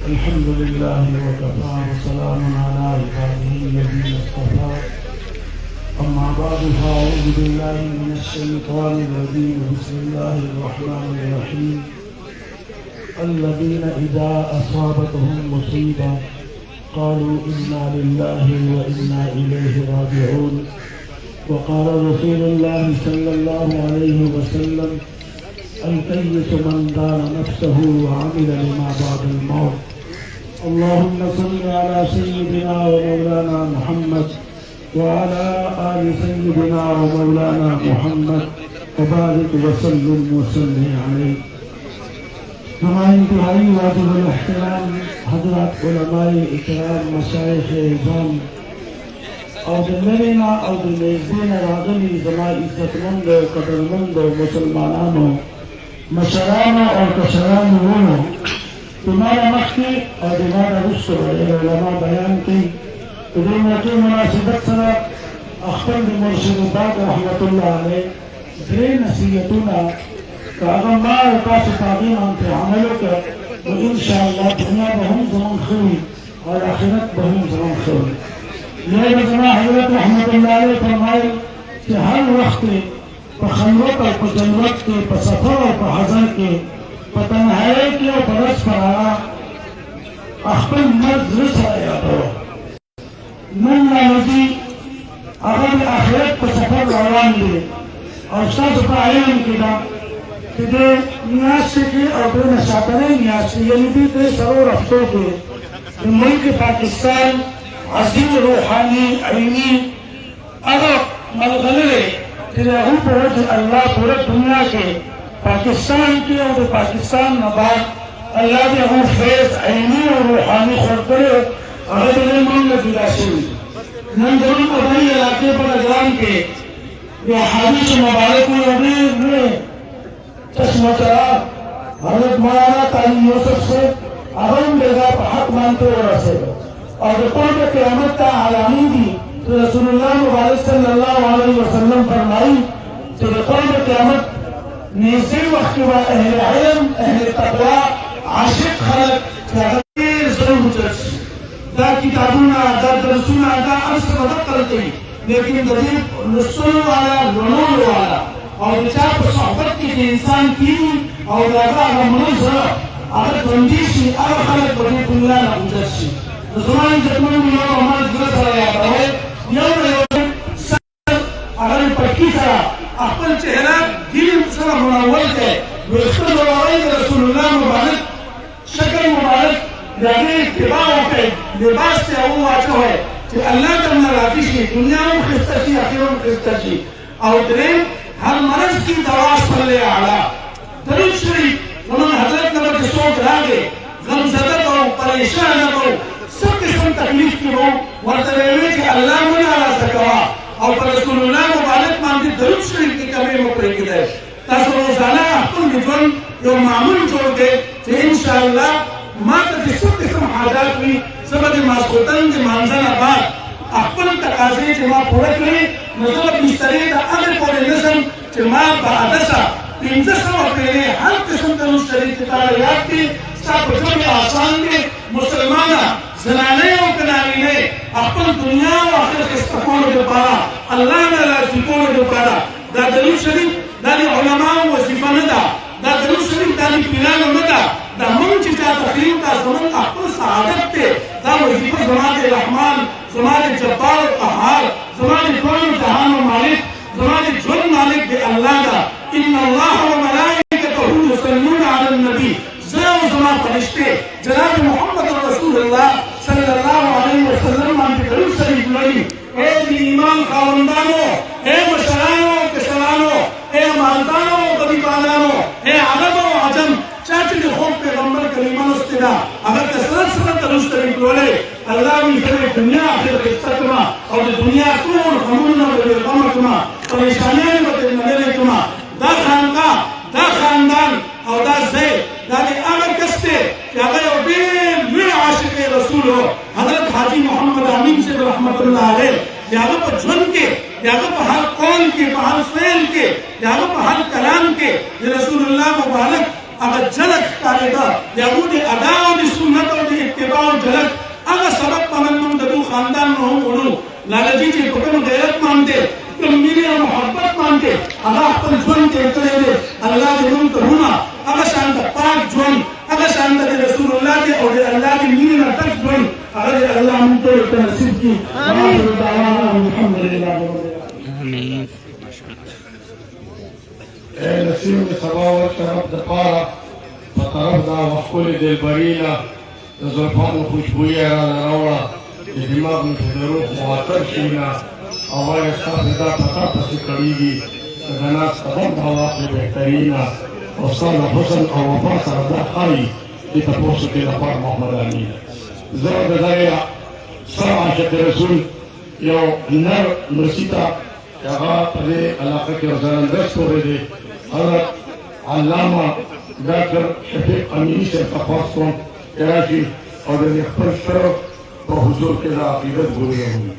अल्हम्दुलिल्लाह वकफ़ा वसलामुन अला इबादिही अल्लज़ीना इस्तफ़ा अम्मा बअद फ़अऊज़ु बिल्लाहि मिनश शैतानिर रजीम बिस्मिल्लाहिर रहमानिर रहीम अल्लज़ीना इज़ा असाबतहुम मुसीबा क़ालू इन्ना लिल्लाहि व इन्ना इलैहि राजिऊन वक़ाल रसूलुल्लाह सल्लल्लाहु अलैहि वसल्लम अल-कय्यिस मन दान नफ्सहु व अमिल लिमा बअदल मौत अल्लाहुम्मा सल्लि अला सय्यिदिना व मौलाना मुहम्मद व अला आलि सय्यिदिना व मौलाना मुहम्मद व बारिक व सल्लिम व सल्लिम अलैहि। हमारे इंतहाई वाजिबुल एहतराम हज़रात उलमाए इकराम मशाइख़ इज़ाम और मेरेना और मेज़बान रागनी ज़मा इज़्ज़तमंद क़दरमंद मुसलमानों मशराना और कशराना तुम्हारा मख्ती और तुम्हारा रुश्त उलमा बयान की तुम्हें के मुनासिबत सरा अख्तर मुर्शिदाबाद रहमतुल्लाह अलैह ग्रे नसीहतुना का अगमार का ताक़ीम के अमलों का वो इंशाअल्लाह दुनिया बहुत ज़मान खुली और आखिरत बहुत ज़मान खुली। ये बजना हज़रत रहमतुल्लाह अलैह फरमाए कि हर वक्त पखलवत और पजलवत के पसफर और पहज़र के पतनहारे के और बरस पर आया अख्तर मर्द रसाया तो मन नजी अगर आखिरत पर सफर रवान ले और सब पायन किया कि नियासी के और दो नशातने नियासी ये भी के सरोवर अफसों के मुल्क पाकिस्तान अजीम रूहानी अईनी अगर मलगले अल्लाह पूरे दुनिया के पाकिस्तान के और पाकिस्तान नबाद अल्लाह के हम फैज अईनी और रूहानी खुद करे अगर मन दिलाशी नंदन को बड़ी इलाके पर अजराम के ये हादिस मुबारक में चश्मा चला हजरत मौलाना तालिम यूसुफ से अहम बेगा पर हक मानते हुए रसे और रिपोर्ट क़यामत का आलामी दी तो रसूलुल्लाह मुबारक सल्लल्लाहु अलैहि वसल्लम फरमाई कि रिपोर्ट क़यामत नेज़े वक्त के बाद अहले इल्म अहले तक़वा आशिक खलक तगीर ज़रूर दा किताबुना दा दरसुना दा अर्श मदद करते लेकिन गरीब रसूल वाला लोन वाला और विचार पर सोहबत के इंसान की और लगा मनुष्य अगर बंदिश अगर खलक बड़ी दुनिया ना उजसी ज़मान जतमन लोग हमारे दिल से आता है यौम अगर पक्की तरह अपन चेहरा दिल से मुनावर है दोस्तों लोग रसूलुल्लाह मुबारक शक्ल मुबारक यानी इत्तिबाओं पे लिबास से वो आता है कि अल्लाह तआला राज़ी है दुनिया में खिस्ती आखिरत में खिस्ती और दरे हर मर्ज की दवा सल्ले आला दरूद शरीफ उन्होंने हजरत नबर के सोच रागे गमज़दा को परेशान को सब किस्म तकलीफ की हो वर्तमान के अल्लाह में आला सकवा और रसूलुल्लाह मुबारक मान के दरूद शरीफ की कमी में पड़ गए ताकि रोजाना अपन जीवन जो मामूल जोड़ दे कि इंशाअल्लाह मात्र जिस किस्म हाजात हुई सब के मासूतन के मानजाना बाद अपन तकाजे जमा पूरा करें मतलब इस तरह का अगर पूरे नस्ल जमा बादशा इंजसा पहले हर किस्म का शरीर के तारीयात की सब जो आसान के मुसलमान जनाने और कनारी ने अपन दुनिया और आखिरत के इस्तेमाल के पारा अल्लाह ने लाज़िकों के पारा दादलू शरीफ दादी उलमा वजीफा नदा दादलू शरीफ दादी पिलान नदा दा मंच का तकरीम का ज़मान अपन सआदत के दा वजीफा ज़मान रहमान ज़मान जब्बार क़हार ज़मान कौन जहान मालिक ज़मान जुल मालिक दे अल्लाह का इन्नल्लाह व मलाइकतहु युसल्लूना अलन नबी ज़मान फरिश्ते जनाब मोहम्मद रसूलुल्लाह सल्लल्लाहु अलैहि वसल्लम के दरूद शरीफ लगी ए ईमान खावंदानो ए मशरानो किसानो ए मालदानो गरीबानो ए अरब व अजम चाचे के खूब पैगंबर कलीमा इस्तिदा अगर कसरत से दरूद शरीफ बोले अल्लाह की तरह दुनिया आखिरत इस्तिमा और दुनिया को हमना बदल कमा परेशानियां बदल मदले कमा दा खानदान और दा से दादी अगर कस्ते कि अगर बे आशिक रसूल हो हजरत हाजी मोहम्मद अमीन से रहमतुल्लाह अलैह यादों पर झुन के यादों पर हर कौन के हर फेल के यादों पर हर कलाम के ये रसूलुल्लाह मुबारक अगर झलक करेगा याहूदी अदा और सुन्नत और باندې د مینې او محبت باندې هغه خپل ژوند تېر کړی دی الله دې موږ ته ومه هغه شان د پاک ژوند هغه شان د رسول الله دی او د الله د مینې نه ډک ژوند هغه دې الله موږ ته نصیب کړي وآخر دعوانا الحمد لله رب العالمين. نصیب مې سبا ورته رب د پاره په طرف دا وښکلې دلبري نه د زلفانو خوشبویي یې رانه راوړه چې دماغ مې د روح معطر شي نه او وایه ستاسې دا پتا پسې کړېږي که د ناز قدم دا واخلې بهترینه او ستا له حسن او وفا سره دا ښایي دې تپوسو کې د پاک محمد امین زه د دغې ستر عاشق رسول یو نر مرسي ته چې هغه په دې علاقه کې یو زرنده ستوری دی حضرت علامه ډاکټر شفیق امیني صاحب ته خواست کوم چې راشي او د دې خپل شرف په حضور کې د عقیدت ګوري وي.